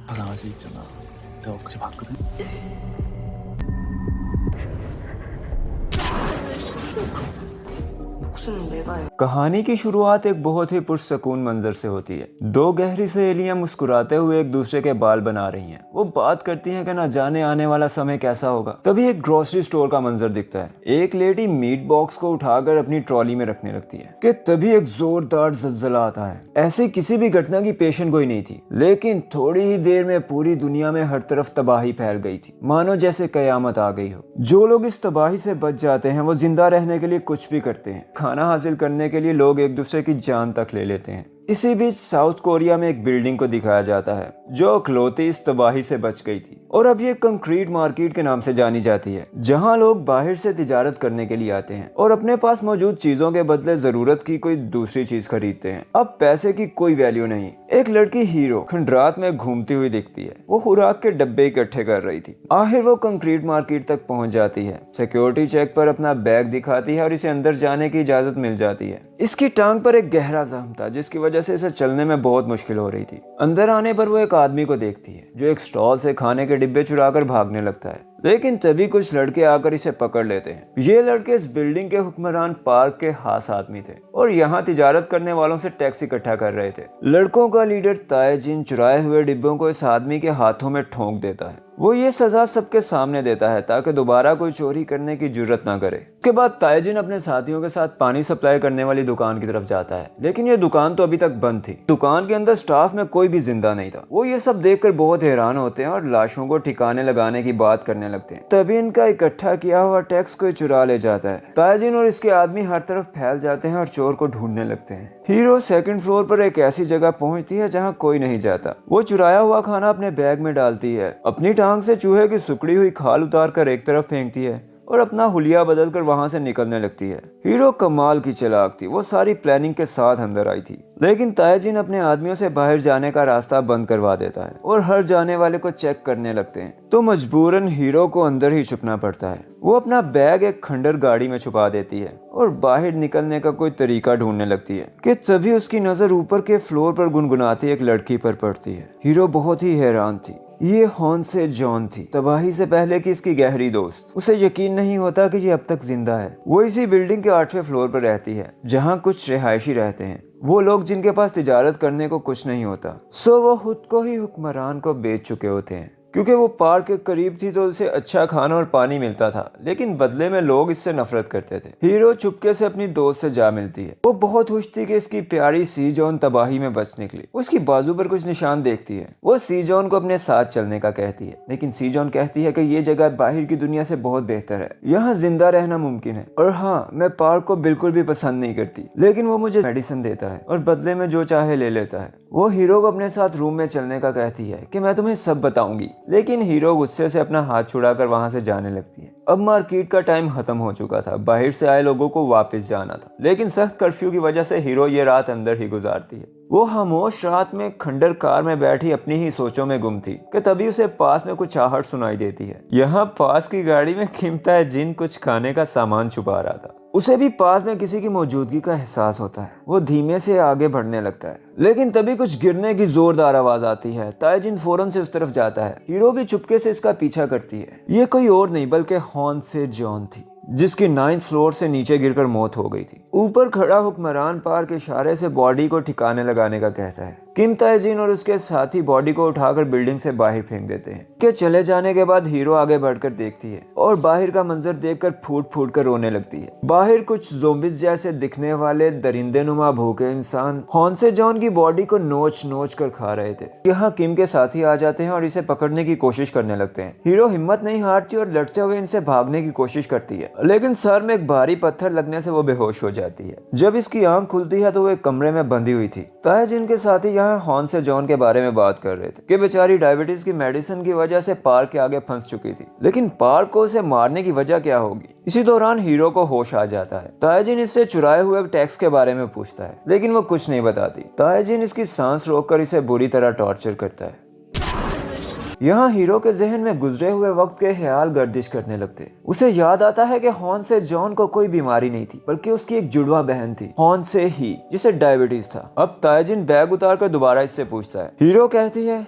강아지 있잖아. 내가 엊그제 봤거든? 목숨은 내가 해. कहानी की शुरुआत एक बहुत ही पुरसकून मंजर से होती है। दो गहरी सहेलियां मुस्कुराते हुए एक दूसरे के बाल बना रही हैं। वो बात करती हैं कि ना जाने आने वाला समय कैसा होगा। तभी एक ग्रोसरी स्टोर का मंजर दिखता है। एक लेडी मीट बॉक्स को उठाकर अपनी ट्रॉली में रखने लगती है कि तभी एक जोरदार ज़लज़ला आता है। ऐसी किसी भी घटना की पेशन गोई नहीं थी, लेकिन थोड़ी ही देर में पूरी दुनिया में हर तरफ तबाही फैल गई थी, मानो जैसे कयामत आ गई हो। जो लोग इस तबाही से बच जाते हैं वो जिंदा रहने के लिए कुछ भी करते हैं। खाना हासिल करने के लिए लोग एक दूसरे की जान तक ले लेते हैं। इसी बीच साउथ कोरिया में एक बिल्डिंग को दिखाया जाता है जो इकलौती इस तबाही से बच गई थी, और अब ये कंक्रीट मार्केट के नाम से जानी जाती है, जहां लोग बाहर से तिजारत करने के लिए आते हैं और अपने पास मौजूद चीजों के बदले जरूरत की कोई दूसरी चीज खरीदते हैं। अब पैसे की कोई वैल्यू नहीं। एक लड़की हीरो खंडरात में घूमती हुई दिखती है। वो खुराक के डब्बे इकट्ठे कर रही थी। आखिर वो कंक्रीट मार्केट तक पहुंच जाती है। सिक्योरिटी चेक पर अपना बैग दिखाती है और इसे अंदर जाने की इजाजत मिल जाती है। इसकी टांग पर एक गहरा जख्म था, जिसकी वजह से इसे चलने में बहुत मुश्किल हो रही थी। अंदर आने पर वो एक आदमी को देखती है जो एक स्टॉल से खाने के डिब्बे चुराकर भागने लगता है, लेकिन तभी कुछ लड़के आकर इसे पकड़ लेते हैं। ये लड़के इस बिल्डिंग के हुक्मरान पार्क के खास आदमी थे और यहाँ तिजारत करने वालों से टैक्स इकट्ठा कर रहे थे। लड़कों का लीडर ताएजिन चुराए हुए डिब्बों को इस आदमी के हाथों में ठोंक देता है। वो ये सजा सबके सामने देता है ताकि दोबारा कोई चोरी करने की जुर्रत ना करे। उसके बाद ताएजिन अपने साथियों के साथ पानी सप्लाई करने वाली दुकान की तरफ जाता है, लेकिन ये दुकान तो अभी तक बंद थी। दुकान के अंदर स्टाफ में कोई भी जिंदा नहीं था। वो ये सब देखकर बहुत हैरान होते हैं और लाशों को ठिकाने लगाने की बात करने लगते हैं। तभी इनका इकट्ठा किया हुआ टैक्स कोई चुरा ले जाता है। ताएजिन और इसके आदमी हर तरफ फैल जाते हैं और चोर को ढूंढने लगते हैं। हीरो सेकंड फ्लोर पर एक ऐसी जगह पहुंचती है जहां कोई नहीं जाता। वो चुराया हुआ खाना अपने बैग में डालती है, अपनी टांग से चूहे की सुकड़ी हुई खाल उतार कर एक तरफ फेंकती है और अपना हुलिया बदल कर वहां से निकलने लगती है। हीरो कमाल की चालाक थी। वो सारी प्लानिंग के साथ अंदर आई थी, लेकिन ताएजिन अपने आदमियों से बाहर जाने का रास्ता बंद करवा देता है और हर जाने वाले को चेक करने लगते हैं। तो मजबूरन हीरो को अंदर ही छुपना पड़ता है। वो अपना बैग एक खंडर गाड़ी में छुपा देती है और बाहर निकलने का कोई तरीका ढूंढने लगती है कि तभी उसकी नजर ऊपर के फ्लोर पर गुनगुनाती एक लड़की पर पड़ती है। हीरो बहुत ही हैरान थी। ये हॉन से जॉन थी, तबाही से पहले की इसकी गहरी दोस्त। उसे यकीन नहीं होता कि ये अब तक जिंदा है। वो इसी बिल्डिंग के 8वें फ्लोर पर रहती है जहाँ कुछ रिहायशी रहते हैं, वो लोग जिनके पास तिजारत करने को कुछ नहीं होता। सो वो खुद को ही हुक्मरान को बेच चुके होते हैं। क्योंकि वो पार्क के करीब थी तो उसे अच्छा खाना और पानी मिलता था, लेकिन बदले में लोग इससे नफरत करते थे। हीरो चुपके से अपनी दोस्त से जा मिलती है। वो बहुत खुश थी कि इसकी प्यारी सी जॉन तबाही में बच निकली। उसकी बाजू पर कुछ निशान देखती है। वो सी जॉन को अपने साथ चलने का कहती है, लेकिन सी जॉन कहती है कि ये जगह बाहर की दुनिया से बहुत बेहतर है, यहाँ जिंदा रहना मुमकिन है। और हाँ, मैं पार्क को बिल्कुल भी पसंद नहीं करती, लेकिन वो मुझे मेडिसिन देता है और बदले में जो चाहे ले लेता है। वो हीरो को अपने साथ रूम में चलने का कहती है कि मैं तुम्हें सब बताऊंगी, लेकिन हीरो गुस्से से अपना हाथ छुड़ाकर वहां से जाने लगती है। अब मार्केट का टाइम खत्म हो चुका था। बाहर से आए लोगों को वापस जाना था, लेकिन सख्त कर्फ्यू की वजह से हीरो ये रात अंदर ही गुजारती है। वो खामोश रात में खंडर कार में बैठी अपनी ही सोचों में गुम थी कि तभी उसे पास में कुछ आहट सुनाई देती है। यहाँ पास की गाड़ी में कीमता जिन कुछ खाने का सामान छुपा रहा था। उसे भी पास में किसी की मौजूदगी का एहसास होता है। वो धीमे से आगे बढ़ने लगता है, लेकिन तभी कुछ गिरने की जोरदार आवाज आती है। ताएजिन फौरन से उस तरफ जाता है। हीरो भी चुपके से इसका पीछा करती है। ये कोई और नहीं बल्कि हॉन से जॉन थी, जिसकी 9th फ्लोर से नीचे गिरकर मौत हो गई थी। ऊपर खड़ा हुक्मरान पार्क के इशारे से बॉडी को ठिकाने लगाने का कहता है। किम ताएजिन और उसके साथी बॉडी को उठाकर बिल्डिंग से बाहर फेंक देते हैं। के चले जाने के बाद हीरो आगे बढ़कर देखती है और बाहर का मंजर देखकर फूट फूट कर रोने लगती है। बाहर कुछ ज़ोंबिस जैसे दिखने वाले दरिंदे नुमा भूखे इंसान हॉन से जॉन की बॉडी को नोच नोच कर खा रहे थे। यहाँ किम के साथी आ जाते हैं और इसे पकड़ने की कोशिश करने लगते हैं। हीरो हिम्मत नहीं हारती और लड़ते हुए इनसे भागने की कोशिश करती है, लेकिन सर में एक भारी पत्थर लगने से वो बेहोश हो जाती है। जब इसकी आंख खुलती है तो वो एक कमरे में बंधी हुई थी। ताएजिन के साथी यहाँ हॉन से जॉन के बारे में बात कर रहे थे कि बेचारी डायबिटीज की मेडिसिन की वजह से पार्क के आगे फंस चुकी थी, लेकिन पार्क को उसे मारने की वजह क्या होगी। इसी दौरान हीरो को होश आ जाता है। ताएजिन इससे चुराए हुए टैक्स के बारे में पूछता है, लेकिन वो कुछ नहीं बताती। ताएजिन इसकी सांस रोककर इसे बुरी तरह टॉर्चर करता है। यहाँ हीरो के जहन में गुजरे हुए वक्त के ख्याल गर्दिश करने लगते। उसे याद आता है कि हॉन से जॉन को कोई बीमारी नहीं थी, बल्कि उसकी एक जुड़वा बहन थी, हॉन से ही, जिसे डायबिटीज था। अब ताएजिन बैग उतार कर दोबारा इससे पूछता है। हीरो कहती है,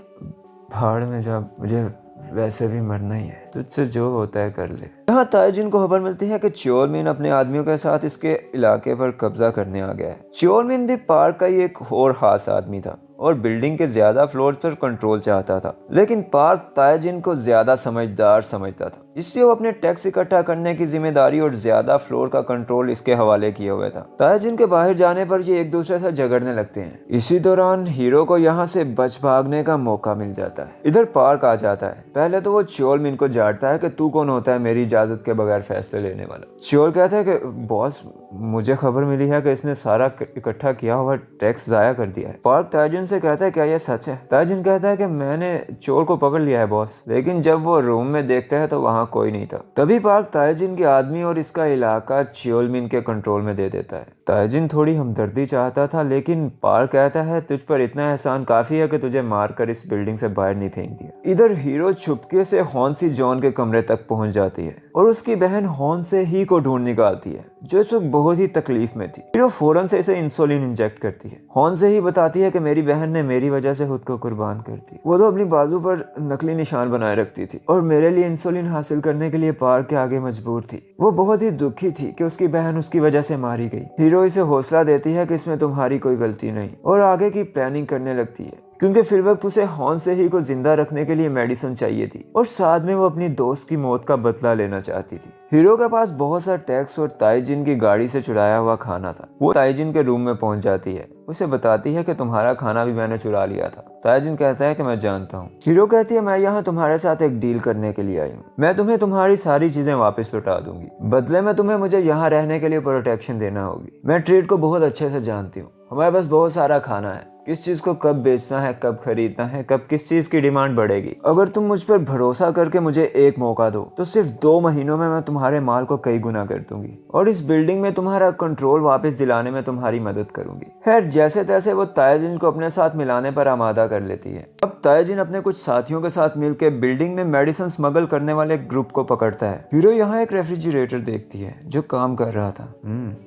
भाड़ में जा, मुझे वैसे भी मरना ही है, तुझसे जो होता है कर ले। यहाँ ताइजिन को खबर मिलती है कि चोलमिन अपने आदमियों के साथ इसके इलाके पर कब्जा करने आ गया है। चोलमिन भी पार्क का ही एक और खास आदमी था और बिल्डिंग के ज्यादा फ्लोर्स पर कंट्रोल चाहता था, लेकिन पार्क ताइजिन को ज्यादा समझदार समझता था, इसलिए वो अपने टैक्स इकट्ठा करने की जिम्मेदारी और ज्यादा फ्लोर का कंट्रोल इसके हवाले किए हुए था। ताइजिन के बाहर जाने पर ये एक दूसरे से झगड़ने लगते हैं। इसी दौरान हीरो को यहाँ से बच भागने का मौका मिल जाता है। इधर पार्क आ जाता है। पहले तो वो चोलमिन को डांटता है कि तू कौन होता है मेरी इजाजत के बगैर फैसले लेने वाला। चोल कहता है कि बॉस, मुझे खबर मिली है कि इसने सारा इकट्ठा किया हुआ टैक्स जाया कर दिया है। पार्क ताइजिन से कहता है क्या ये सच है? ताइजिन कहता है कि मैंने चोर को पकड़ लिया है बॉस, लेकिन जब वो रूम में देखते हैं तो वहाँ कोई नहीं था। तभी पार्क ताइजिन के आदमी और इसका इलाका चोलमिन के कंट्रोल में दे देता है। ताइजिन थोड़ी हमदर्दी चाहता था, लेकिन पार्क कहता है तुझ पर इतना एहसान काफी है कि तुझे मारकर इस बिल्डिंग से बाहर नहीं फेंक दिया। इधर हीरो चुपके से हॉन्सी जॉन के कमरे तक पहुंच जाती है और उसकी बहन हॉन से ही को ढूंढ निकालती है, जो इस वक्त बहुत ही तकलीफ में थी। हीरो फौरन से इसे इंसुलिन इंजेक्ट करती है। हॉन से ही बताती है कि मेरी बहन ने मेरी वजह से खुद को कुर्बान कर दी। वो तो अपनी बाजू पर नकली निशान बनाए रखती थी और मेरे लिए इंसुलिन हासिल करने के लिए पार्क के आगे मजबूर थी। वो बहुत ही दुखी थी कि उसकी बहन उसकी वजह से मारी गई। हीरो इसे हौसला देती है कि इसमें तुम्हारी कोई गलती नहीं और आगे की प्लानिंग करने लगती है, क्योंकि फिर वक्त उसे हॉन से ही को जिंदा रखने के लिए मेडिसिन चाहिए थी और साथ में वो अपनी दोस्त की मौत का बदला लेना चाहती थी। हीरो के पास बहुत सा टैक्स और ताइजिन की गाड़ी से चुराया हुआ खाना था। वो ताइजिन के रूम में पहुंच जाती है, उसे बताती है कि तुम्हारा खाना भी मैंने चुरा लिया था। ताइजिन कहता है कि मैं जानता हूँ। हीरो कहती है मैं यहाँ तुम्हारे साथ एक डील करने के लिए आई हूँ। मैं तुम्हें तुम्हारी सारी चीजें वापस लौटा दूंगी, बदले में तुम्हें मुझे यहाँ रहने के लिए प्रोटेक्शन देना होगी। मैं ट्रेड को बहुत अच्छे से जानती हूँ। हमारे पास बहुत सारा खाना है, किस चीज को कब बेचना है, कब खरीदना है, कब किस चीज की डिमांड बढ़ेगी। अगर तुम मुझ पर भरोसा करके मुझे एक मौका दो तो सिर्फ 2 महीनों में मैं तुम्हारे माल को कई गुना कर दूंगी और इस बिल्डिंग में तुम्हारा कंट्रोल वापस दिलाने में तुम्हारी मदद करूंगी। खैर जैसे तैसे वो ताइजिन को अपने साथ मिलाने पर आमादा कर लेती है। अब ताइजिन अपने कुछ साथियों के साथ मिलकर बिल्डिंग में मेडिसिन स्मगल करने वाले ग्रुप को पकड़ता है। हीरो यहाँ एक रेफ्रिजरेटर देखती है जो काम कर रहा था।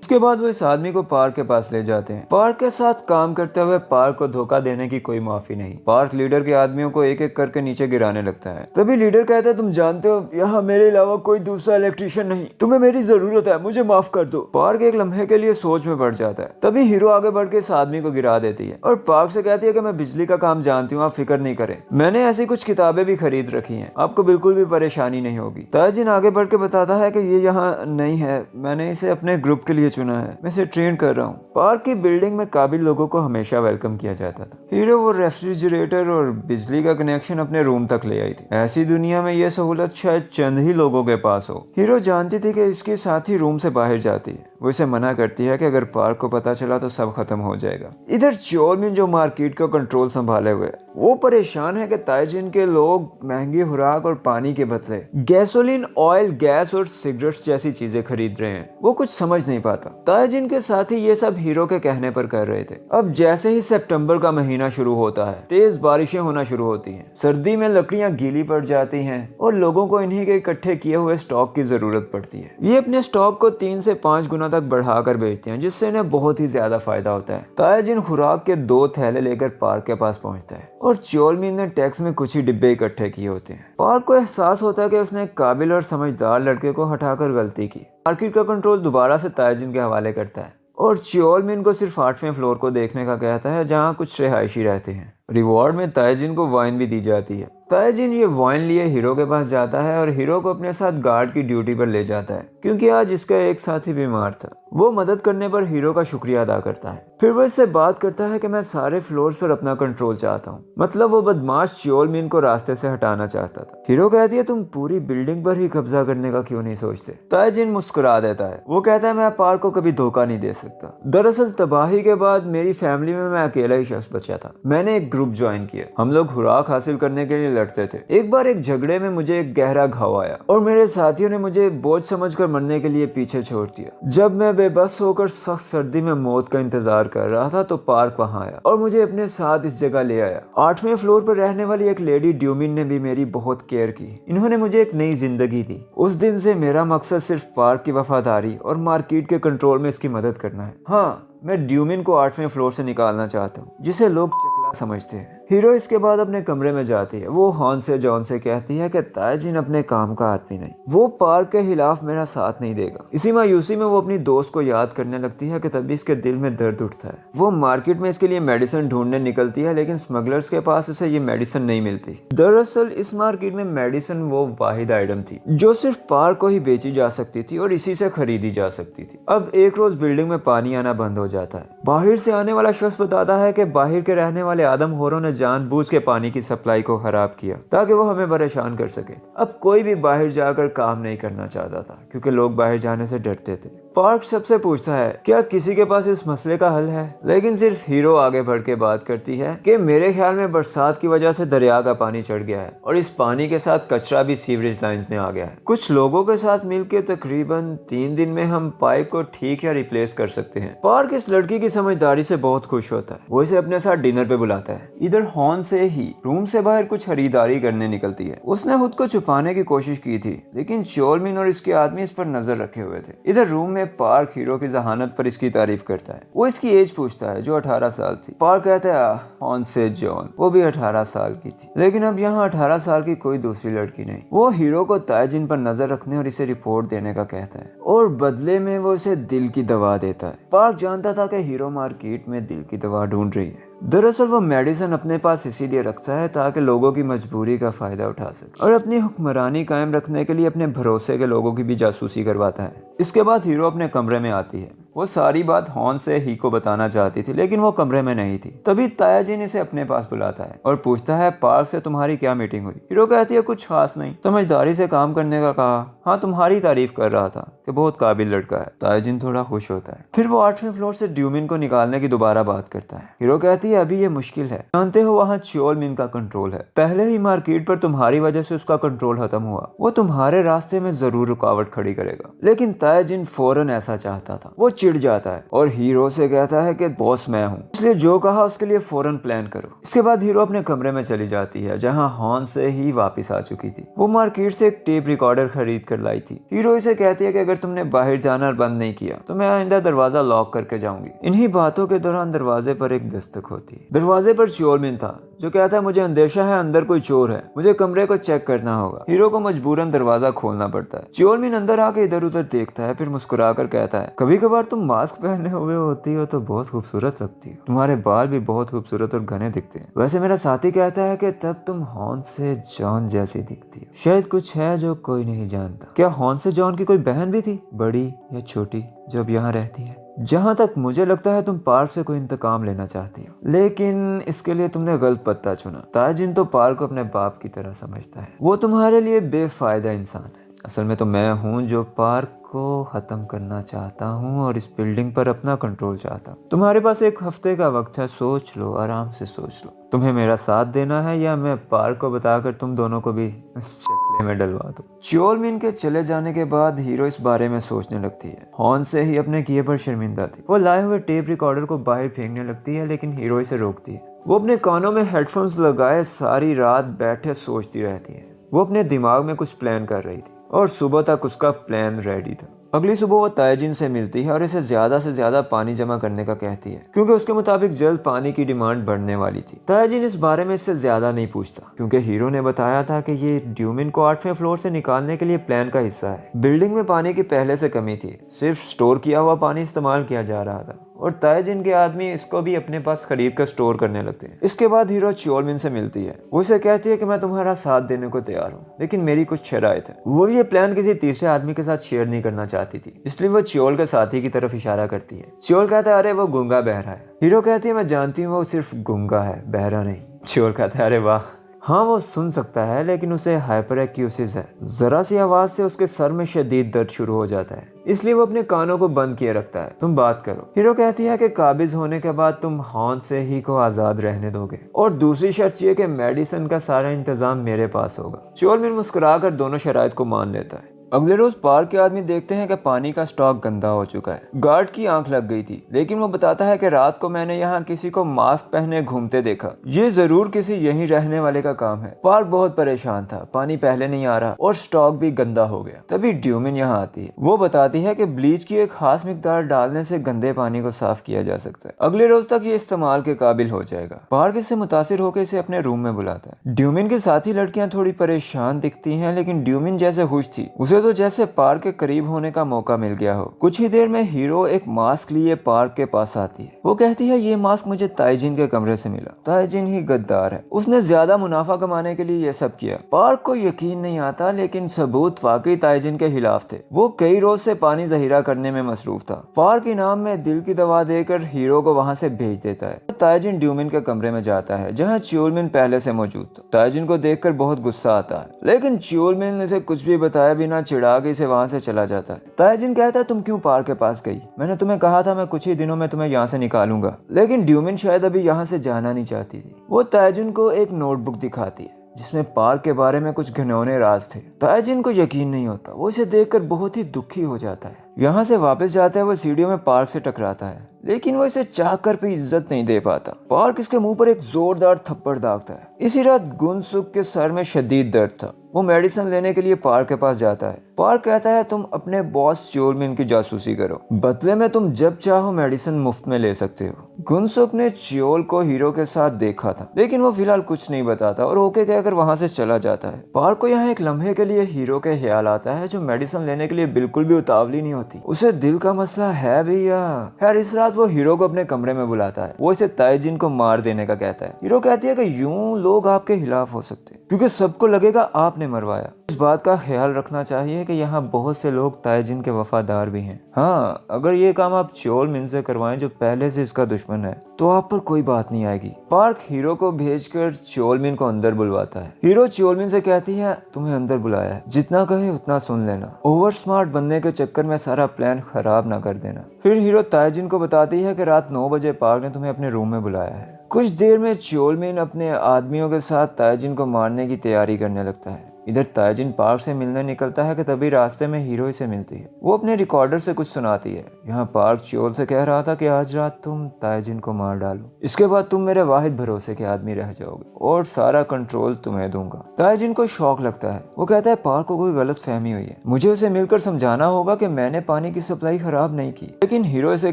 इसके बाद वो इस आदमी को पार्क के पास ले जाते हैं। पार्क के साथ काम करते हुए पार्क को धोखा देने की कोई माफी नहीं। पार्क लीडर के आदमियों को एक एक करके नीचे गिराने लगता है। तभी लीडर कहता है तुम जानते हो यहाँ मेरे अलावा कोई दूसरा इलेक्ट्रिशियन नहीं, तुम्हें मेरी जरूरत है, मुझे माफ कर दो। पार्क एक लम्हे के लिए सोच में पड़ जाता है। तभी हीरो आगे बढ़ के इस आदमी को गिरा देती है और पार्क से कहती है कि मैं बिजली का काम जानती हूँ, आप फिक्र नहीं करें, मैंने ऐसी कुछ किताबें भी खरीद रखी हैं, आपको बिल्कुल भी परेशानी नहीं होगी। ताइजिन आगे बढ़ के बताता है कि ये यहाँ नहीं है, मैंने इसे अपने ग्रुप के लिए चुना है, मैं इसे ट्रेन कर रहा हूँ। पार्क की बिल्डिंग में काबिल लोगों को हमेशा वेलकम किया जाता था। हीरो वो रेफ्रिजरेटर और बिजली का कनेक्शन अपने रूम तक ले आई थी। ऐसी दुनिया में ये सहूलत शायद चंद ही लोगों के पास हो। हीरो जानती थी कि इसके साथ ही रूम से बाहर जाती है। वो इसे मना करती है कि अगर पार्क को पता चला तो सब खत्म हो जाएगा। इधर चोलमिन जो मार्केट का कंट्रोल संभाले हुए वो परेशान है कि ताइजिन के लोग महंगी खुराक और पानी के बदले गैसोलीन, ऑयल, गैस और सिगरेट्स जैसी चीजें खरीद रहे हैं। वो कुछ समझ नहीं पाता। ताइजिन के साथी ये सब हीरो के कहने पर कर रहे थे। अब जैसे ही सितंबर का महीना शुरू होता है, तेज बारिशें होना शुरू होती हैं। सर्दी में लकड़ियां गीली पड़ जाती हैं और लोगों को इन्हीं के इकट्ठे किए हुए स्टॉक की जरूरत पड़ती है। ये अपने स्टॉक को 3 से 5 गुना तक बढ़ाकर बेचते हैं, जिससे इन्हें बहुत ही ज्यादा फायदा होता है। ताइजिन खुराक के 2 थैले लेकर पार्क के पास पहुंचता है और चोलमिन ने टैक्स में कुछ ही डिब्बे इकट्ठे किए होते हैं। पार्क को एहसास होता है कि उसने एक काबिल और समझदार लड़के को हटाकर गलती की। मार्केट का कंट्रोल दोबारा से ताइजिन के हवाले करता है और चोलमिन को सिर्फ 8वें फ्लोर को देखने का कहता है, जहाँ कुछ रिहायशी रहते हैं। रिवॉर्ड में ताइजिन को वाइन भी दी जाती है। ताइजिन ये वाइन लिए हीरो के पास जाता है और हीरो को अपने साथ गार्ड की ड्यूटी पर ले जाता है, क्योंकि आज इसका एक साथी बीमार था। वो मदद करने पर हीरो का शुक्रिया अदा करता है। फिर वो इससे बात करता है कि मैं सारे फ्लोर्स पर अपना कंट्रोल चाहता हूँ। मतलब वो बदमाश चोलमिन को रास्ते से हटाना चाहता था। हीरो कहती है तुम पूरी बिल्डिंग पर ही कब्जा करने का क्यों नहीं सोचते? ताइजिन मुस्कुरा देता है। वो कहता है मैं पार्क को कभी धोखा नहीं दे सकता। दरअसल तबाही के बाद मेरी फैमिली में मैं अकेला ही शख्स बचा था। मैंने एक ग्रुप ज्वाइन किया। हम लोग खुराक हासिल करने के लिए लड़ते थे। एक बार एक झगड़े में मुझे एक गहरा घाव आया और मेरे साथियों ने मुझे बोझ समझकर मरने के लिए पीछे छोड़ दिया। जब मैं बेबस होकर सख्त सर्दी में मौत का इंतजार कर रहा था तो पार्क वहां आया और मुझे अपने साथ इस जगह ले आया। 8वें फ्लोर पर रहने वाली एक लेडी ड्यूमिन ने भी मेरी बहुत केयर की। इन्होंने मुझे एक नई जिंदगी दी। उस दिन से मेरा मकसद सिर्फ पार्क की वफादारी और मार्केट के कंट्रोल में इसकी मदद करना है। हाँ, मैं ड्यूमिन को 8वें फ्लोर से निकालना चाहता हूँ, जिसे लोग चकला क्या समझते हैं। हीरो इसके बाद अपने कमरे में जाती है। वो हॉन से जॉन से कहती है कि तायजिन अपने काम का आदमी नहीं, वो पार्क के खिलाफ मेरा साथ नहीं देगा। इसी मायूसी में वो अपनी दोस्त को याद करने लगती है कि तभी इसके दिल में दर्द उठता है। वो मार्केट में इसके लिए मेडिसिन ढूंढने निकलती है, लेकिन स्मगलर्स के पास उसे ये मेडिसिन नहीं मिलती। दरअसल इस मार्केट में मेडिसिन वो वाहिद आइटम थी जो सिर्फ पार्क को ही बेची जा सकती थी और इसी से खरीदी जा सकती थी। अब एक रोज बिल्डिंग में पानी आना बंद हो जाता है। बाहर से आने वाला शख्स बताता है कि बाहर के रहने वाले आदम होरों ने जानबूझ के पानी की सप्लाई को खराब किया ताकि वो हमें परेशान कर सके। अब कोई भी बाहर जाकर काम नहीं करना चाहता था क्योंकि लोग बाहर जाने से डरते थे। पार्क सबसे पूछता है क्या किसी के पास इस मसले का हल है, लेकिन सिर्फ हीरो आगे बढ़ के बात करती है कि मेरे ख्याल में बरसात की वजह से दरिया का पानी चढ़ गया है और इस पानी के साथ कचरा भी सीवरेज लाइंस में आ गया है। कुछ लोगों के साथ मिलकर तकरीबन 3 दिन में हम पाइप को ठीक या रिप्लेस कर सकते हैं। पार्क इस लड़की की समझदारी से बहुत खुश होता है। वो इसे अपने साथ डिनर पे बुलाता है। इधर हॉन से ही रूम से बाहर कुछ खरीदारी करने निकलती है। उसने खुद को छुपाने की कोशिश की थी, लेकिन चोलमिन और इसके आदमी इस पर नजर रखे हुए थे। इधर रूम में पार्क हीरो की जहानत पर इसकी तारीफ करता है। वो इसकी एज पूछता है जो 18 साल थी। पार्क कहता है हॉन से जॉन, वो भी 18 साल की थी, लेकिन अब यहाँ 18 साल की कोई दूसरी लड़की नहीं। वो हीरो को तायजिन पर नजर रखने और इसे रिपोर्ट देने का कहता है और बदले में वो इसे दिल की दवा देता है। पार्क जानता था कि हीरो मार्केट में दिल की दवा ढूंढ रही है। दरअसल वो मेडिसिन अपने पास इसीलिए रखता है ताकि लोगों की मजबूरी का फायदा उठा सके और अपनी हुक्मरानी कायम रखने के लिए अपने भरोसे के लोगों की भी जासूसी करवाता है। इसके बाद हीरो अपने कमरे में आती है। वो सारी बात हॉन से ही को बताना चाहती थी, लेकिन वो कमरे में नहीं थी। तभी तायाजिन इसे अपने पास बुलाता है और पूछता है पार्क से तुम्हारी क्या मीटिंग हुई। हीरो कहती है कुछ खास नहीं, समझदारी से काम करने का कहा। हाँ, तुम्हारी तारीफ कर रहा था कि बहुत काबिल लड़का है। तायाजिन थोड़ा खुश होता है। फिर वो 8वें फ्लोर से ड्यूमिन को निकालने की दोबारा बात करता है। हीरो कहती है अभी ये मुश्किल है, जानते हो वहाँ चोलमिन का कंट्रोल है। पहले ही मार्केट पर तुम्हारी वजह से उसका कंट्रोल खत्म हुआ। वो तुम्हारे रास्ते में जरूर रुकावट खड़ी करेगा। लेकिन तायाजिन फौरन ऐसा चाहता था। वो चिढ़ जाता है और हीरो से कहता है कि बॉस मैं हूँ, इसलिए जो कहा उसके लिए फौरन प्लान करो। इसके बाद हीरो अपने कमरे में चली जाती है जहाँ हॉन से ही वापस आ चुकी थी। वो मार्केट से एक टेप रिकॉर्डर खरीद कर लाई थी। हीरो इसे कहती है कि अगर तुमने बाहर जाना बंद नहीं किया तो मैं आइंदा दरवाजा लॉक करके जाऊंगी। इन्हीं बातों के दौरान दरवाजे पर एक दस्तक होती है। दरवाजे पर चोलमिन था जो कहता है मुझे अंदेशा है अंदर कोई चोर है, मुझे कमरे को चेक करना होगा। हीरो को मजबूरन दरवाजा खोलना पड़ता है। चोलमिन अंदर आके इधर उधर देखता है, फिर मुस्कुरा कर कहता है कभी कभार तुम मास्क पहने हुए होती हो तो बहुत खूबसूरत लगती हो, तुम्हारे बाल भी बहुत खूबसूरत और घने दिखते हैं। वैसे मेरा साथी कहता है कि तब तुम हॉन से जॉन जैसी दिखती हो, शायद कुछ है जो कोई नहीं जानता। क्या हॉन से जॉन की कोई बहन भी थी, बड़ी या छोटी, जो अब यहाँ रहती है? जहाँ तक मुझे लगता है तुम पार्क से कोई इंतकाम लेना चाहती हो, लेकिन इसके लिए तुमने गलत पत्ता चुना। ताजिन तो पार्क को अपने बाप की तरह समझता है। वो तुम्हारे लिए बेफायदा इंसान है। असल में तो मैं हूँ जो पार्क को खत्म करना चाहता हूँ और इस बिल्डिंग पर अपना कंट्रोल चाहता हूँ। तुम्हारे पास 1 हफ्ते का वक्त है, सोच लो, आराम से सोच लो। तुम्हें मेरा साथ देना है या मैं पार्क को बताकर तुम दोनों को भी इस चकले में डलवा दूं। चोलमिन के चले जाने के बाद हीरो इस बारे में सोचने लगती है। हॉन से ही अपने किए पर शर्मिंदा थी। वो लाए हुए टेप रिकॉर्डर को बाहर फेंकने लगती है, लेकिन हीरो इसे रोकती है। वो अपने कानों में हेडफोन्स लगाए सारी रात बैठे सोचती रहती है। वो अपने दिमाग में कुछ प्लान कर रही थी और सुबह तक उसका प्लान रेडी था। अगली सुबह वो तायजिन से मिलती है और इसे ज्यादा से ज्यादा पानी जमा करने का कहती है, क्योंकि उसके मुताबिक जल्द पानी की डिमांड बढ़ने वाली थी। तायजिन इस बारे में इससे ज्यादा नहीं पूछता, क्योंकि हीरो ने बताया था कि ये ड्यूमिन को 8वें फ्लोर से निकालने के लिए प्लान का हिस्सा है। बिल्डिंग में पानी की पहले से कमी थी, सिर्फ स्टोर किया हुआ पानी इस्तेमाल किया जा रहा था और तायजिन के आदमी इसको भी अपने पास खरीद कर स्टोर करने लगते हैं। इसके बाद हीरो चोलमिन से मिलती है। वो उसे कहती है कि मैं तुम्हारा साथ देने को तैयार हूँ, लेकिन मेरी कुछ शराइत है। वो ये प्लान किसी तीसरे आदमी के साथ शेयर नहीं करना चाहती थी, इसलिए वो चोल के साथी की तरफ इशारा करती है। चोल कहता है अरे वो गूंगा बहरा है। हीरो कहती है मैं जानती हूँ वो सिर्फ गूंगा है, बहरा नहीं। चोल कहता है अरे वाह, हाँ वो सुन सकता है लेकिन उसे हाइपर एक्यूसिस है। जरा सी आवाज से उसके सर में शदीद दर्द शुरू हो जाता है, इसलिए वो अपने कानों को बंद किए रखता है। तुम बात करो। हीरो कहती है कि काबिज होने के बाद तुम हॉन से ही को आजाद रहने दोगे और दूसरी शर्त ये कि मेडिसिन का सारा इंतजाम मेरे पास होगा। चोलमिन मुस्कुरा कर दोनों शराइत को मान लेता है। अगले रोज पार्क के आदमी देखते हैं कि पानी का स्टॉक गंदा हो चुका है। गार्ड की आंख लग गई थी, लेकिन वो बताता है कि रात को मैंने यहाँ किसी को मास्क पहने घूमते देखा। ये जरूर किसी यहीं रहने वाले का काम है। पार्क बहुत परेशान था, पानी पहले नहीं आ रहा और स्टॉक भी गंदा हो गया। तभी ड्यूमिन यहाँ आती है। वो बताती है कि ब्लीच की एक खास मिकदार डालने से गंदे पानी को साफ किया जा सकता है। अगले रोज तक ये इस्तेमाल के काबिल हो जाएगा। पार्क इससे मुतासिर होकर इसे अपने रूम में बुलाता है। ड्यूमिन के साथी लड़कियां थोड़ी परेशान दिखती हैं, लेकिन ड्यूमिन जैसे खुश थी। उसे तो जैसे पार्क के करीब होने का मौका मिल गया हो। कुछ ही देर में हीरो एक मास्क लिए पार्क के पास आती है। वो कहती है ये मास्क मुझे ताइजिन के कमरे से मिला। ताइजिन ही गद्दार है, उसने ज्यादा मुनाफा कमाने के लिए ये सब किया। पार्क को यकीन नहीं आता, लेकिन सबूत वाकई ताइजिन के खिलाफ थे। वो कई रोज से पानी जहीरा करने में मसरूफ था। पार्क इनाम में दिल की दवा देकर हीरो को वहाँ से भेज देता है। ताइजिन ड्यूमिन के कमरे में जाता है, जहाँ च्योलमिन पहले से मौजूद था। ताइजिन को देखकर बहुत गुस्सा आता है, लेकिन च्योलमिन ने उसे कुछ भी बताया बिना चिढ़ा के वहां से चला जाता है। ताइजिन कहता है तुम क्यों पार्क के पास गई? मैंने तुम्हें कहा था मैं कुछ ही दिनों में तुम्हें यहाँ से निकालूंगा। लेकिन ड्यूमिन शायद अभी यहाँ से जाना नहीं चाहती थी। वो ताइजिन को एक नोटबुक दिखाती है जिसमें पार्क के बारे में कुछ घिनौने राज थे। ताइजिन को यकीन नहीं होता, वो इसे देखकर बहुत ही दुखी हो जाता है। यहाँ से वापस जाते हुए वो सीढ़ियों में पार्क से टकराता है, लेकिन वो इसे चाहकर भी इज्जत नहीं दे पाता। पार्क इसके मुंह पर एक जोरदार थप्पड़ दागता है। इसी रात गुनसुक के सर में शदीद दर्द था। वो मेडिसिन लेने के लिए पार्क के पास जाता है। पार्क कहता है तुम अपने बॉस च्योलमिन की जासूसी करो, बदले में तुम जब चाहो मेडिसिन मुफ्त में ले सकते हो। गुनसुक ने च्योल को हीरो के साथ देखा था, लेकिन वो फिलहाल कुछ नहीं बताता और ओके कहकर वहां से चला जाता है। पार्क को यहाँ एक लम्हे के लिए हीरो के ख्याल आता है, जो मेडिसिन लेने के लिए बिल्कुल भी उतावली नहीं होती। उसे दिल का मसला है भैया। खैर इस रात वो हीरो को अपने कमरे में बुलाता है। वो इसे ताइजिन को मार देने का कहता है। हीरो कहती है कि यूं लोग आपके खिलाफ हो सकते हैं, क्योंकि सबको लगेगा आपने मरवाया। इस बात का ख्याल रखना चाहिए कि यहाँ बहुत से लोग ताइजिन के वफादार भी हैं। हाँ, अगर ये काम आप च्योलमिन से करवाएं जो पहले से इसका दुश्मन है, तो आप पर कोई बात नहीं आएगी। पार्क हीरो को भेजकर च्योलमिन को अंदर बुलवाता है। हीरो च्योलमिन से कहती है तुम्हें अंदर बुलाया है, जितना कहे उतना सुन लेना। ओवर स्मार्ट बनने के चक्कर में सारा प्लान खराब ना कर देना। फिर हीरो ताइजिन को बताती है कि रात 9 बजे पार्क ने तुम्हें अपने रूम में बुलाया है। कुछ देर में च्योलमिन अपने आदमियों के साथ ताइजिन को मारने की तैयारी करने लगता है। इधर ताइजिन पार्क से मिलने निकलता है कि तभी रास्ते में हीरो से मिलती है। वो अपने रिकॉर्डर से कुछ सुनाती है। यहाँ पार्क च्योल से कह रहा था कि आज रात तुम ताइजिन को मार डालो, इसके बाद तुम मेरे वाहिद भरोसे के आदमी रह जाओगे और सारा कंट्रोल तुम्हें दूंगा। ताइजिन को शौक लगता है। वो कहता है पार्क को कोई गलत फहमी हुई है, मुझे उसे मिलकर समझाना होगा कि मैंने पानी की सप्लाई खराब नहीं की। लेकिन हीरो से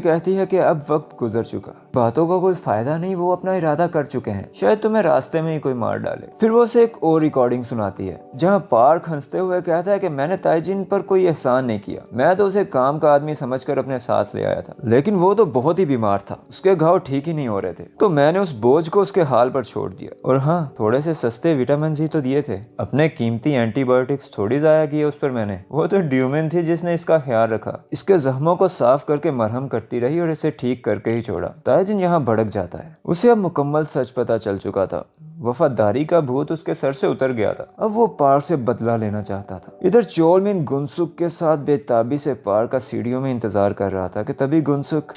कहती है कि अब वक्त गुजर चुका, बातों का कोई फायदा नहीं, वो अपना इरादा कर चुके हैं, शायद तुम्हें रास्ते में ही कोई मार डाले। फिर वो उसे एक और रिकॉर्डिंग सुनाती है, जहाँ पार्क हंसते हुए कहता है कि मैंने ताइजिन पर कोई एहसान नहीं किया, मैं तो उसे काम का आदमी समझकर अपने साथ ले आया था, लेकिन वो तो बहुत ही बीमार था, उसके घाव ठीक ही नहीं हो रहे थे, तो मैंने उस बोझ को उसके हाल पर छोड़ दिया। और हाँ, थोड़े से सस्ते विटामिन ही तो दिए थे, अपने कीमती एंटीबायोटिक्स थोड़ी जाया किए उस पर मैंने। वो तो ड्यूमिन थी जिसने इसका ख्याल रखा, इसके जख्मों को साफ करके मरहम करती रही और इसे ठीक करके ही छोड़ा। ताइजिन यहाँ भड़क जाता है। उसे अब मुकम्मल सच पता चल चुका था, वफादारी का भूत उसके सर से उतर गया था। अब वो पार्क से बदला लेना चाहता था। इधर च्योलमिन गुनसुक के साथ बेताबी से पार्क का सीढ़ियों में इंतजार कर रहा था कि तभी गुनसुक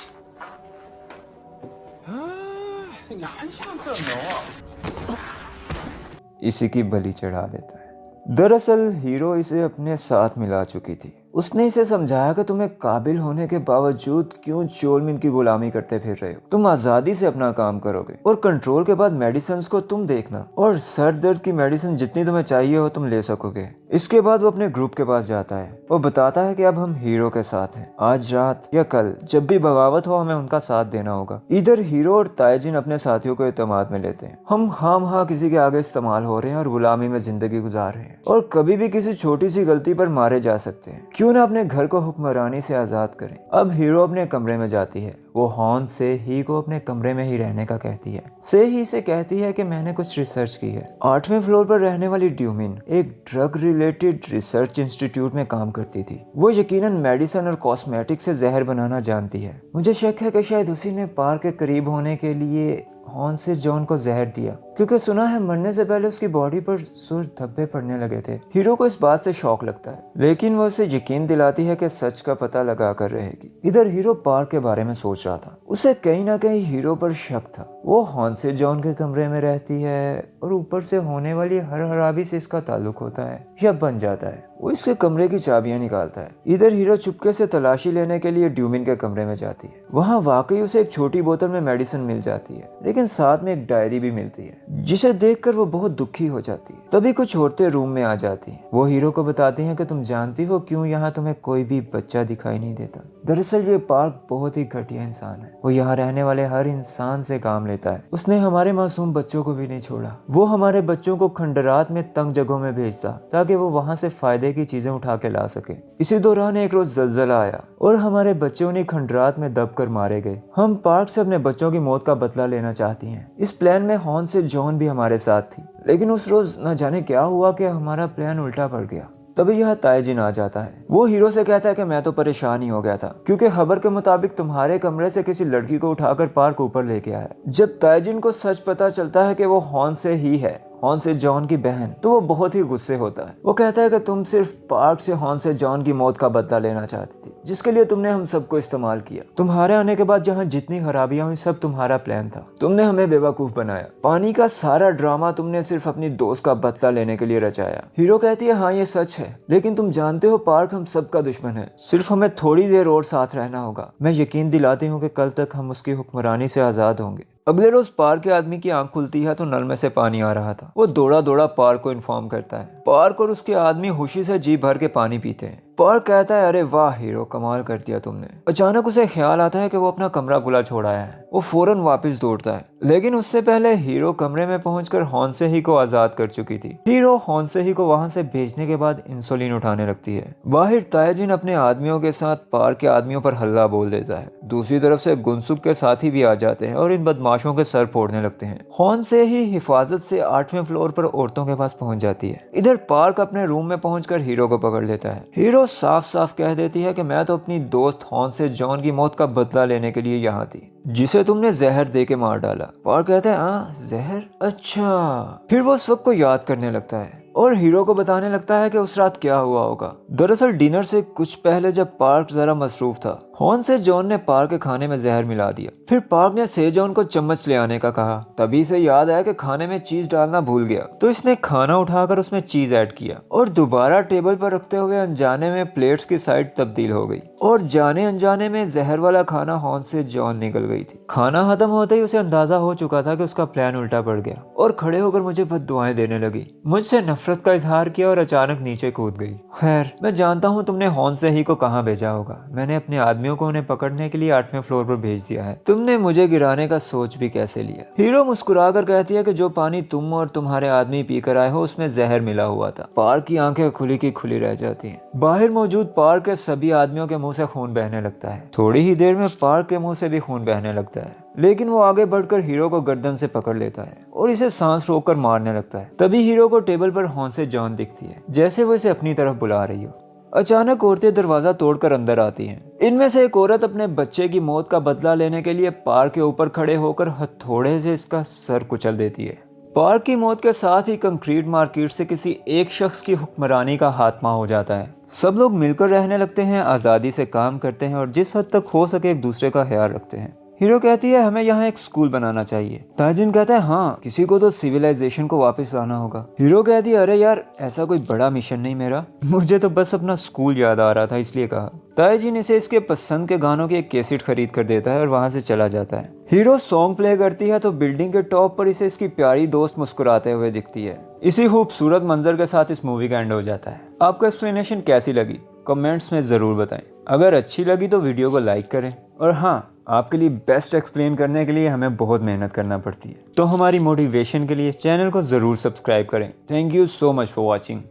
इसी की बलि चढ़ा देता है। दरअसल हीरो इसे अपने साथ मिला चुकी थी। उसने इसे समझाया कि तुम्हें काबिल होने के बावजूद क्यों च्योलमिन की गुलामी करते फिर रहे हो, तुम आजादी से अपना काम करोगे और कंट्रोल के बाद मेडिसिन को तुम देखना, और सर दर्द की मेडिसिन जितनी तुम्हें चाहिए हो तुम ले सकोगे। इसके बाद वो अपने ग्रुप के पास जाता है। वो बताता है कि अब हम हीरो के साथ हैं, आज रात या कल जब भी बगावत हो हमें उनका साथ देना होगा। इधर हीरो और ताइजिन अपने साथियों को एतमाद में लेते हैं। हम हाँ किसी के आगे इस्तेमाल हो रहे हैं और गुलामी में जिंदगी गुजार रहे हैं, और कभी भी किसी छोटी सी गलती पर मारे जा सकते हैं। क्यों ना अपने घर को हुक्मरानी से आजाद करें। अब हीरो अपने कमरे में जाती है। वो हॉन से ही को अपने कमरे में ही रहने का कहती है। से ही से कहती है कि मैंने कुछ रिसर्च की है। 8वें फ्लोर पर रहने वाली ड्यूमिन एक ड्रग रिलेटेड रिसर्च इंस्टीट्यूट में काम करती थी। वो यकीनन मेडिसिन और कॉस्मेटिक से जहर बनाना जानती है। मुझे शक है कि शायद उसी ने पार्क के करीब होने के लिए हॉन से जॉन को जहर दिया, क्योंकि सुना है मरने से पहले उसकी बॉडी पर सुर धब्बे पड़ने लगे थे। हीरो को इस बात से शौक लगता है, लेकिन वो उसे यकीन दिलाती है कि सच का पता लगा कर रहेगी। इधर हीरो पार्क के बारे में सोच रहा था। उसे कहीं ना कहीं हीरो पर शक था। वो हॉन्से जॉन के कमरे में रहती है और ऊपर से होने वाली हर हराबी से इसका ताल्लुक होता है या बन जाता है। वो इसके कमरे की चाबियां निकालता है। इधर हीरो चुपके से तलाशी लेने के लिए ड्यूमिन के कमरे में जाती है। वहाँ वाकई उसे एक छोटी बोतल में मेडिसिन मिल जाती है, लेकिन साथ में एक डायरी भी मिलती है, जिसे देखकर वो बहुत दुखी हो जाती है। तभी कुछ औरतें रूम में आ जाती हैं। वो हीरो को बताती हैं कि तुम जानती हो क्यों यहाँ तुम्हें कोई भी बच्चा दिखाई नहीं देता। दरअसल ये पार्क बहुत ही घटिया इंसान है। वो यहाँ रहने वाले हर इंसान से काम लेता है। उसने हमारे मासूम बच्चों को भी नहीं छोड़ा। वो हमारे बच्चों को खंडरात में तंग जगहों में भेजता ताकि वो वहाँ से फायदे की चीजें उठा के ला सके। इसी दौरान एक रोज जलजला आया और हमारे बच्चे उन्हीं खंडरात में दब कर मारे गए। हम पार्क से अपने बच्चों की मौत का बदला लेना चाहती हैं। इस प्लान में हॉन्स से जॉन भी हमारे साथ थी, लेकिन उस रोज न जाने क्या हुआ कि हमारा प्लान उल्टा पड़ गया। तभी यह ताइजिन आ जाता है। वो हीरो से कहता है कि मैं तो परेशान ही हो गया था, क्योंकि खबर के मुताबिक तुम्हारे कमरे से किसी लड़की को उठाकर पार्क ऊपर लेके आया। जब ताइजिन को सच पता चलता है कि वो हॉन्स से ही है, हॉन्स से जॉन की बहन, तो वो बहुत ही गुस्से होता है। वो कहता है कि तुम सिर्फ पार्क से हॉन्स से जॉन की मौत का बदला लेना चाहती थी, जिसके लिए तुमने हम सबको इस्तेमाल किया। तुम्हारे आने के बाद जहाँ जितनी खराबियां हुई सब तुम्हारा प्लान था। तुमने हमें बेवकूफ बनाया। पानी का सारा ड्रामा तुमने सिर्फ अपनी दोस्त का बदला लेने के लिए रचाया। हीरो कहती है हाँ ये सच है, लेकिन तुम जानते हो पार्क हम सबका दुश्मन है। सिर्फ हमें थोड़ी देर और साथ रहना होगा। मैं यकीन दिलाती हूँ कि कल तक हम उसकी हुक्मरानी से आजाद होंगे। अगले रोज पार्क के आदमी की आंख खुलती है तो नल में से पानी आ रहा था। वो दौड़ा दौड़ा पार्क को इन्फॉर्म करता है। पार्क और उसके आदमी खुशी से जी भर के पानी पीते हैं। पार्क कहता है अरे वाह हीरो, कमाल कर दिया तुमने। अचानक उसे ख्याल आता है कि वो अपना कमरा खुला छोड़ आया है। वो फौरन वापस दौड़ता है, लेकिन उससे पहले हीरो कमरे में पहुंचकर हॉन्से ही को आजाद कर चुकी थी। हीरो हॉन्से ही को वहां से भेजने के बाद इंसुलिन उठाने लगती है। बाहर ताइजिन अपने आदमियों के साथ पार्क के आदमियों पर हल्ला बोल देता है। दूसरी तरफ से गुनसुक के साथी भी आ जाते हैं और इन बदमाशों के सर फोड़ने लगते हैं। हॉन्से ही हिफाजत से 8वें फ्लोर पर औरतों के पास पहुंच जाती है। इधर पार्क अपने रूम में पहुंचकर हीरो को पकड़ लेता है। हीरो साफ साफ कह देती है कि मैं तो अपनी दोस्त हॉन्स से जॉन की मौत का बदला लेने के लिए यहाँ थी, जिसे तुमने जहर दे के मार डाला। पार्क कहता है हाँ जहर, अच्छा। फिर वो उस वक्त को याद करने लगता है और हीरो को बताने लगता है कि उस रात क्या हुआ होगा। दरअसल डिनर से कुछ पहले जब पार्क जरा मसरूफ था, हॉन्स से जॉन ने पार्क के खाने में जहर मिला दिया। फिर पार्क ने से जॉन को चम्मच ले आने का कहा। तभी से याद आया कि खाने में चीज डालना भूल गया, तो इसने खाना उठाकर उसमें चीज ऐड किया और दोबारा टेबल पर रखते हुए अनजाने में प्लेट्स की साइड तब्दील हो गई और जाने अनजाने में जहर वाला खाना हॉन्स से जॉन निकल गई थी। खाना खत्म होते ही उसे अंदाजा हो चुका था कि उसका प्लान उल्टा पड़ गया और खड़े होकर मुझे बद्दुआएं देने लगी। मुझसे नफरत का इजहार किया और अचानक नीचे कूद गई। खैर मैं जानता हूँ तुमने हॉन्स से ही को कहाँ भेजा होगा। मैंने अपने आदमियों को उन्हें पकड़ने के लिए 8वें फ्लोर पर भेज दिया है। तुमने मुझे गिराने का सोच भी कैसे लिया। हीरो मुस्कुराकर कहती है कि जो पानी तुम और तुम्हारे आदमी पीकर आए हो उसमें जहर मिला हुआ था। पार्क की आंखें खुली की खुली रह जाती हैं। बाहर मौजूद पार्क के सभी आदमियों के मुंह से खून बहने लगता है। थोड़ी ही देर में पार्क के मुंह से भी खून बहने लगता है, लेकिन वो आगे बढ़कर हीरो को गर्दन से पकड़ लेता है और इसे सांस रोककर मारने लगता है। तभी हीरो को टेबल पर हॉन्स से जॉन दिखती है, जैसे वो इसे अपनी तरफ बुला रही हो। अचानक औरतें दरवाजा तोड़कर अंदर आती हैं। इनमें से एक औरत अपने बच्चे की मौत का बदला लेने के लिए पार्क के ऊपर खड़े होकर हथौड़े से इसका सर कुचल देती है। पार्क की मौत के साथ ही कंक्रीट मार्केट से किसी एक शख्स की हुक्मरानी का खात्मा हो जाता है। सब लोग मिलकर रहने लगते हैं, आज़ादी से काम करते हैं और जिस हद तक हो सके एक दूसरे का ख्याल रखते हैं। हीरो कहती है हमें यहाँ एक स्कूल बनाना चाहिए। ताजिन कहता है हाँ, किसी को तो सिविलाइजेशन को वापस लाना होगा। हीरो कहती है अरे यार ऐसा कोई बड़ा मिशन नहीं मेरा, मुझे तो बस अपना स्कूल याद आ रहा था इसलिए कहा। ताजिन इसे इसके पसंद के गानों की एक कैसेट खरीद कर देता है और वहाँ से चला जाता है। हीरो सॉन्ग प्ले करती है तो बिल्डिंग के टॉप पर इसे इसकी प्यारी दोस्त मुस्कुराते हुए दिखती है। इसी खूबसूरत मंजर के साथ इस मूवी का एंड हो जाता है। आपको एक्सप्लेनेशन कैसी लगी कमेंट्स में ज़रूर बताएं। अगर अच्छी लगी तो वीडियो को लाइक करें और हाँ, आपके लिए बेस्ट एक्सप्लेन करने के लिए हमें बहुत मेहनत करना पड़ती है, तो हमारी मोटिवेशन के लिए चैनल को ज़रूर सब्सक्राइब करें। Thank you so much for watching.